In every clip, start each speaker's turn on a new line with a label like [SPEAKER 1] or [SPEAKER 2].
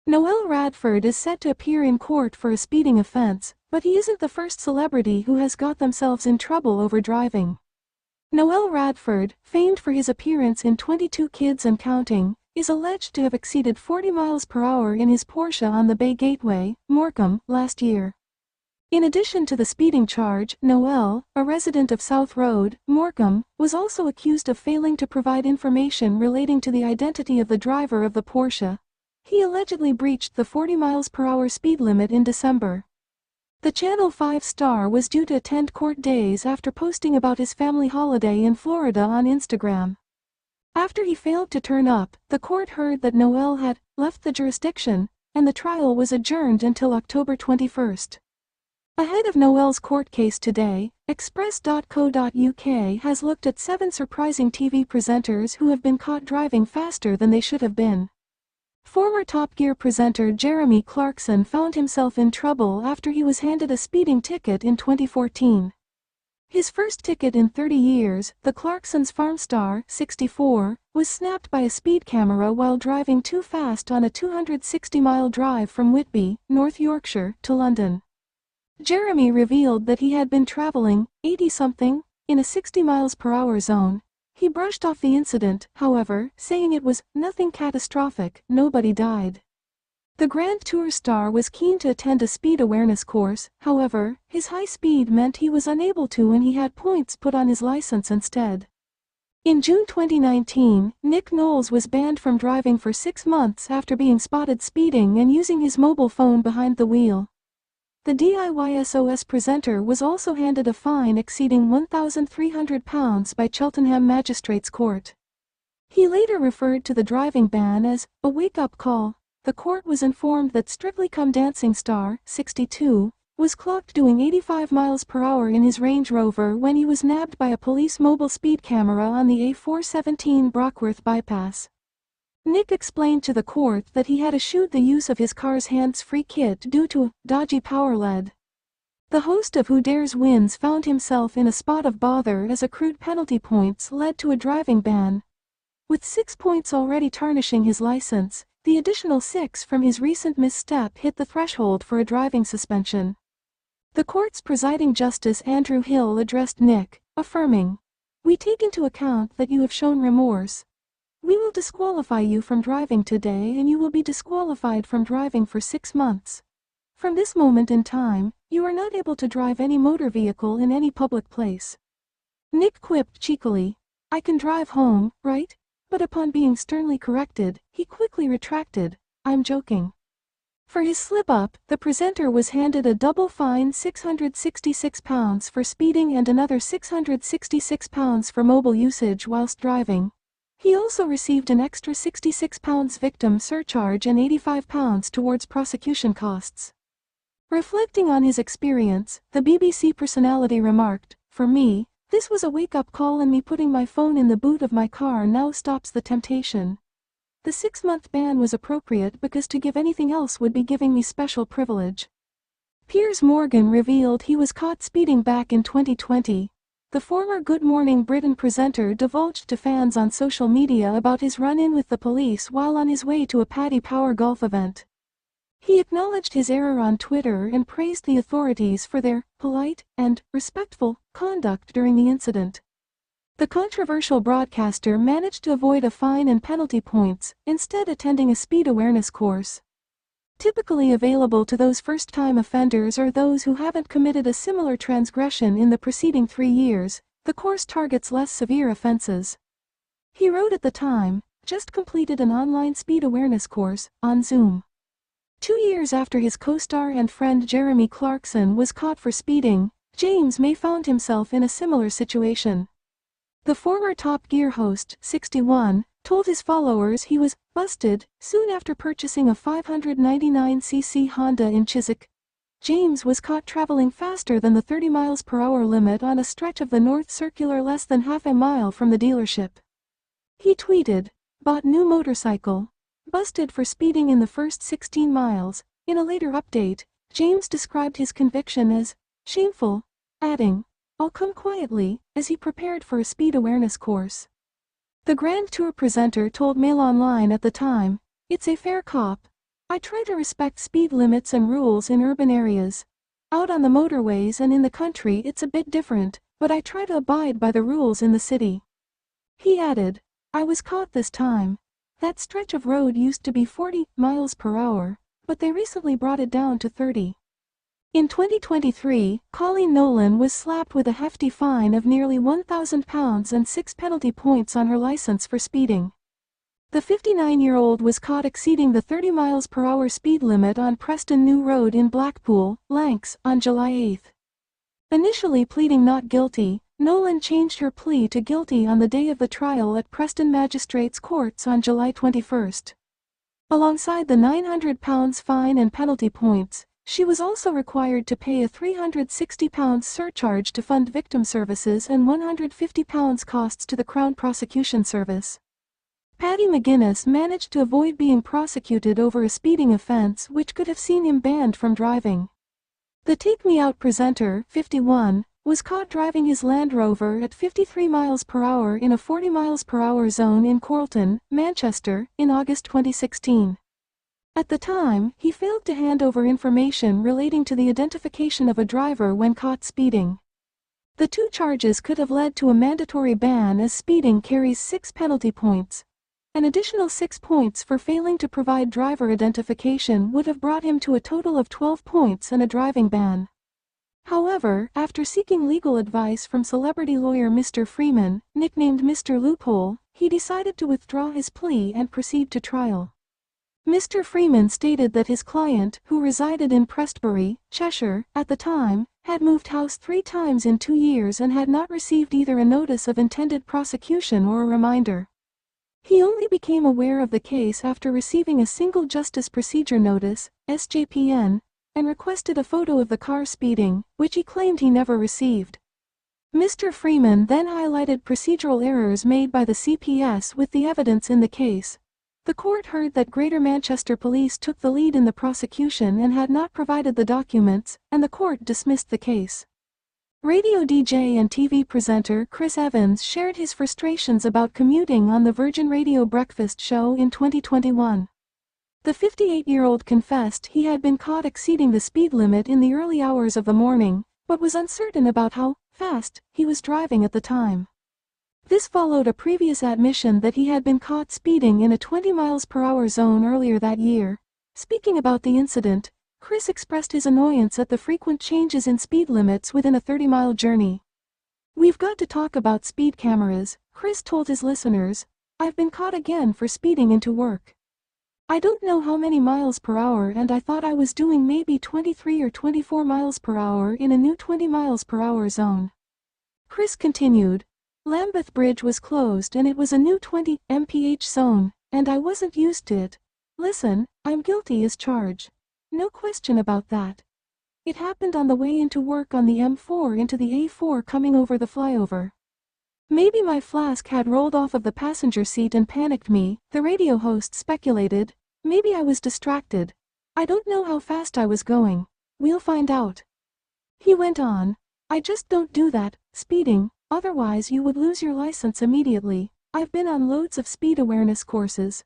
[SPEAKER 1] Noel Radford is set to appear in court for a speeding offense, but he isn't the first celebrity who has got themselves in trouble over driving. Noel Radford, famed for his appearance in 22 Kids and Counting, is alleged to have exceeded 40 miles per hour in his Porsche on the Bay Gateway, Morecambe, last year. In addition to the speeding charge, Noel, a resident of South Road, Morecambe, was also accused of failing to provide information relating to the identity of the driver of the Porsche. He allegedly breached the 40 miles per hour speed limit in December. The Channel 5 star was due to attend court days after posting about his family holiday in Florida on Instagram. After he failed to turn up, the court heard that Noel had left the jurisdiction, and the trial was adjourned until October 21st. Ahead of Noel's court case today, Express.co.uk has looked at 7 surprising TV presenters who have been caught driving faster than they should have been. Former Top Gear presenter Jeremy Clarkson found himself in trouble after he was handed a speeding ticket in 2014. His first ticket in 30 years, the Clarkson's farm star, 64, was snapped by a speed camera while driving too fast on a 260-mile drive from Whitby, North Yorkshire, to London. Jeremy revealed that he had been traveling 80-something in a 60 miles per hour zone. He brushed off the incident, however, saying it was nothing catastrophic, nobody died. The Grand Tour star was keen to attend a speed awareness course, however, his high speed meant he was unable to and he had points put on his license instead. In June 2019, Nick Knowles was banned from driving for 6 months after being spotted speeding and using his mobile phone behind the wheel. The DIYSOS presenter was also handed a fine exceeding £1,300 by Cheltenham Magistrates Court. He later referred to the driving ban as a wake-up call. The court was informed that Strictly Come Dancing star, 62, was clocked doing 85 miles per hour in his Range Rover when he was nabbed by a police mobile speed camera on the A417 Brockworth bypass. Nick explained to the court that he had eschewed the use of his car's hands-free kit due to a dodgy power lead. The host of Who Dares Wins found himself in a spot of bother as accrued penalty points led to a driving ban. With 6 points already tarnishing his license, the additional 6 from his recent misstep hit the threshold for a driving suspension. The court's presiding justice Andrew Hill addressed Nick, affirming, "We take into account that you have shown remorse. We will disqualify you from driving today and you will be disqualified from driving for 6 months. From this moment in time, you are not able to drive any motor vehicle in any public place." Nick quipped cheekily, "I can drive home, right?" But upon being sternly corrected, he quickly retracted, "I'm joking." For his slip-up, the presenter was handed a double fine £666 for speeding and another £666 for mobile usage whilst driving. He also received an extra £66 victim surcharge and £85 towards prosecution costs. Reflecting on his experience, the BBC personality remarked, "For me, this was a wake-up call and me putting my phone in the boot of my car now stops the temptation. The 6-month ban was appropriate because to give anything else would be giving me special privilege." Piers Morgan revealed he was caught speeding back in 2020. The former Good Morning Britain presenter divulged to fans on social media about his run-in with the police while on his way to a Paddy Power golf event. He acknowledged his error on Twitter and praised the authorities for their polite and respectful conduct during the incident. The controversial broadcaster managed to avoid a fine and penalty points, instead attending a speed awareness course. Typically available to those first-time offenders or those who haven't committed a similar transgression in the preceding 3 years, the course targets less severe offenses. He wrote at the time, "Just completed an online speed awareness course, on Zoom." 2 years after his co-star and friend Jeremy Clarkson was caught for speeding, James May found himself in a similar situation. The former Top Gear host, 61, told his followers he was busted soon after purchasing a 599cc Honda in Chiswick. James was caught traveling faster than the 30 miles per hour limit on a stretch of the North Circular less than half a mile from the dealership. He tweeted, "Bought new motorcycle. Busted for speeding in the first 16 miles. In a later update, James described his conviction as shameful, adding, "I'll come quietly," as he prepared for a speed awareness course. The Grand Tour presenter told Mail Online at the time, "It's a fair cop. I try to respect speed limits and rules in urban areas. Out on the motorways and in the country it's a bit different, but I try to abide by the rules in the city." He added, "I was caught this time. That stretch of road used to be 40 miles per hour, but they recently brought it down to 30. In 2023, Colleen Nolan was slapped with a hefty fine of nearly £1,000 and 6 penalty points on her license for speeding. The 59-year-old was caught exceeding the 30 miles per hour speed limit on Preston New Road in Blackpool, Lancs, on July 8. Initially pleading not guilty, Nolan changed her plea to guilty on the day of the trial at Preston Magistrates' Courts on July 21. Alongside the £900 fine and penalty points, she was also required to pay a £360 surcharge to fund victim services and £150 costs to the Crown Prosecution Service. Paddy McGuinness managed to avoid being prosecuted over a speeding offence which could have seen him banned from driving. The Take Me Out presenter, 51, was caught driving his Land Rover at 53 miles per hour in a 40 miles per hour zone in Chorlton, Manchester, in August 2016. At the time, he failed to hand over information relating to the identification of a driver when caught speeding. The two charges could have led to a mandatory ban as speeding carries 6 penalty points. An additional 6 points for failing to provide driver identification would have brought him to a total of 12 points and a driving ban. However, after seeking legal advice from celebrity lawyer Mr. Freeman, nicknamed Mr. Loophole, he decided to withdraw his plea and proceed to trial. Mr. Freeman stated that his client, who resided in Prestbury, Cheshire, at the time, had moved house 3 times in 2 years and had not received either a notice of intended prosecution or a reminder. He only became aware of the case after receiving a single Justice Procedure Notice, SJPN, and requested a photo of the car speeding, which he claimed he never received. Mr. Freeman then highlighted procedural errors made by the CPS with the evidence in the case. The court heard that Greater Manchester Police took the lead in the prosecution and had not provided the documents, and the court dismissed the case. Radio DJ and TV presenter Chris Evans shared his frustrations about commuting on the Virgin Radio Breakfast Show in 2021. The 58-year-old confessed he had been caught exceeding the speed limit in the early hours of the morning, but was uncertain about how fast he was driving at the time. This followed a previous admission that he had been caught speeding in a 20 miles per hour zone earlier that year. Speaking about the incident, Chris expressed his annoyance at the frequent changes in speed limits within a 30-mile journey. "We've got to talk about speed cameras," Chris told his listeners. "I've been caught again for speeding into work. I don't know how many miles per hour and I thought I was doing maybe 23 or 24 miles per hour in a new 20 miles per hour zone." Chris continued, "Lambeth Bridge was closed and it was a new 20 mph zone, and I wasn't used to it. Listen, I'm guilty as charged. No question about that. It happened on the way into work on the M4 into the A4 coming over the flyover. Maybe my flask had rolled off of the passenger seat and panicked me," the radio host speculated. "Maybe I was distracted. I don't know how fast I was going. We'll find out." He went on, "I just don't do that, speeding, otherwise you would lose your license immediately. I've been on loads of speed awareness courses."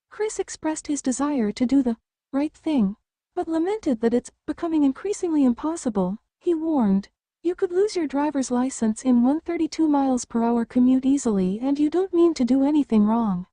[SPEAKER 1] Chris expressed his desire to do the right thing, but lamented that it's becoming increasingly impossible. He warned, "You could lose your driver's license in 132 miles per hour commute easily and you don't mean to do anything wrong."